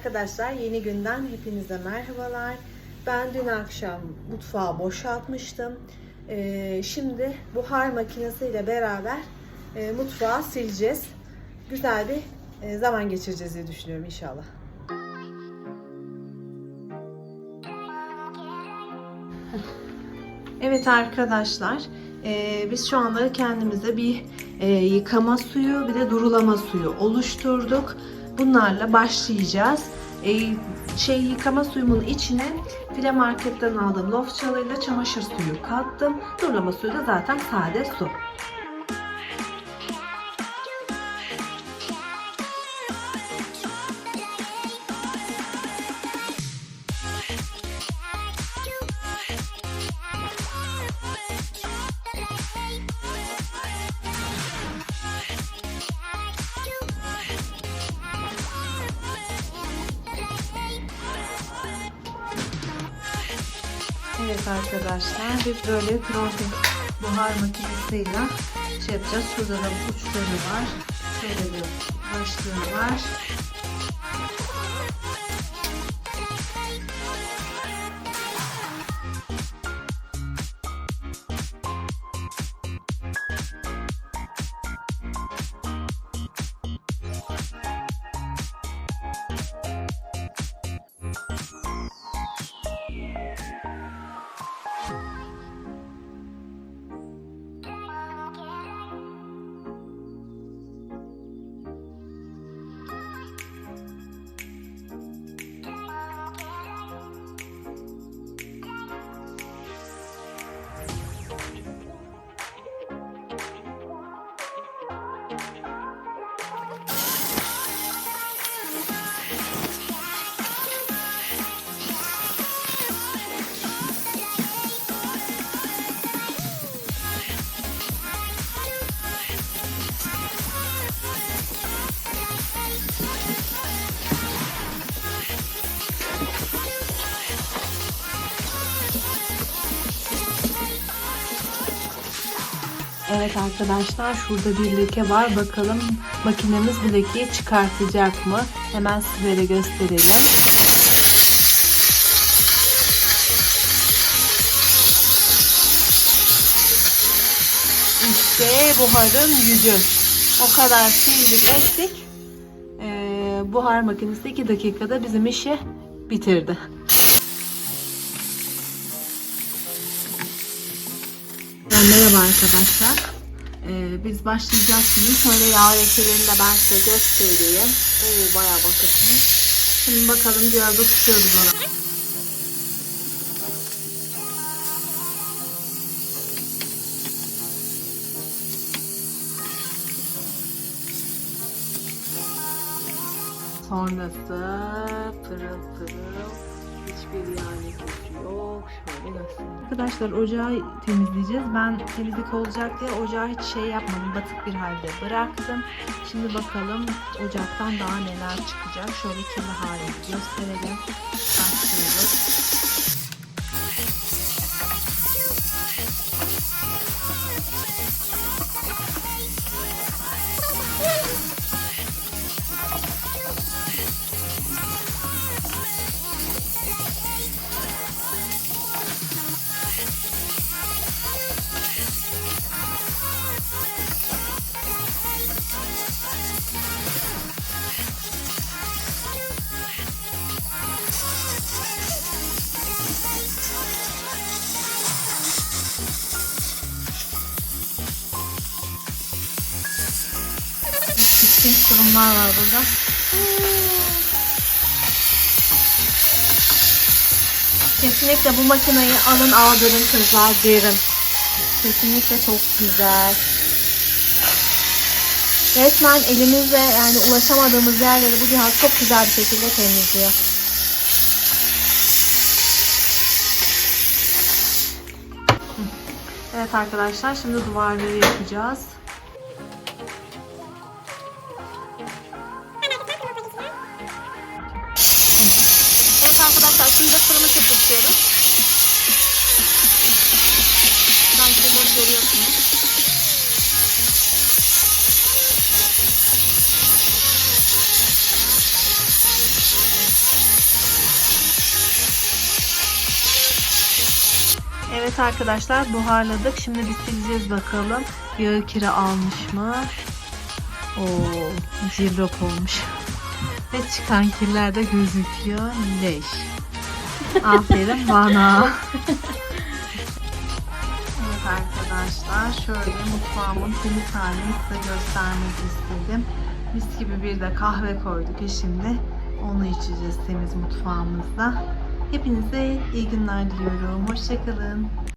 Arkadaşlar, yeni günden hepinize merhabalar. Ben dün akşam mutfağı boşaltmıştım. Şimdi buhar makinesiyle beraber mutfağı sileceğiz. Güzel bir zaman geçireceğiz diye düşünüyorum inşallah. Evet arkadaşlar, biz şu anda kendimize bir yıkama suyu, bir de durulama suyu oluşturduk. Bunlarla başlayacağız. Yıkama suyumun içine File Market'ten aldığım lof çalıyla çamaşır suyu kattım. Durulama suyu da zaten sade su. Evet arkadaşlar, biz böyle Pirantech buhar makinesiyle yapacağız. Şurada da uçları var. Şöyle bir başlığı var. Evet arkadaşlar, şurada bir leke var. Bakalım makinemiz bu lekeyi çıkartacak mı? Hemen sizlere gösterelim. İşte buharın yüzü. O kadar sildik ettik. Buhar makinesi 2 dakikada bizim işi bitirdi. Merhaba arkadaşlar. Biz başlayacağız şimdi. Şöyle yağ lekelerini de ben size göstereyim. Bayağı bakın. Şimdi bakalım, biraz da tutuyoruz onu. Sonrası pırıl pırıl. Hiçbir yağ lekesi yok. Şöyle göstereyim. Arkadaşlar, ocağı temizleyeceğiz. Ben temizlik olacak diye ocağı hiç yapmadım. Batık bir halde bıraktım. Şimdi bakalım ocaktan daha neler çıkacak. Şöyle kirli halini gösterelim. Başlıyoruz. Kurumlar var burada. Kesinlikle bu makineyi alın, aldırın kızlar derim. Kesinlikle çok güzel. Resmen elimizle yani ulaşamadığımız yerleri bu cihaz çok güzel bir şekilde temizliyor. Evet arkadaşlar, şimdi duvarları yapacağız. Evet arkadaşlar, şimdi de fırını kapatıyoruz. Şuradan şöyle görüyorsunuz. Evet arkadaşlar, buharladık. Şimdi bir sileceğiz bakalım. Yağı kiri almış mı? Oo, cillop olmuş. Ve çıkan kirler de gözüküyor. Leş. Aferin bana. Evet arkadaşlar, şöyle mutfağımın temiz halini size göstermek istedim. Mis gibi bir de kahve koyduk şimdi. Onu içeceğiz temiz mutfağımızda. Hepinize iyi günler diliyorum. Hoşça kalın.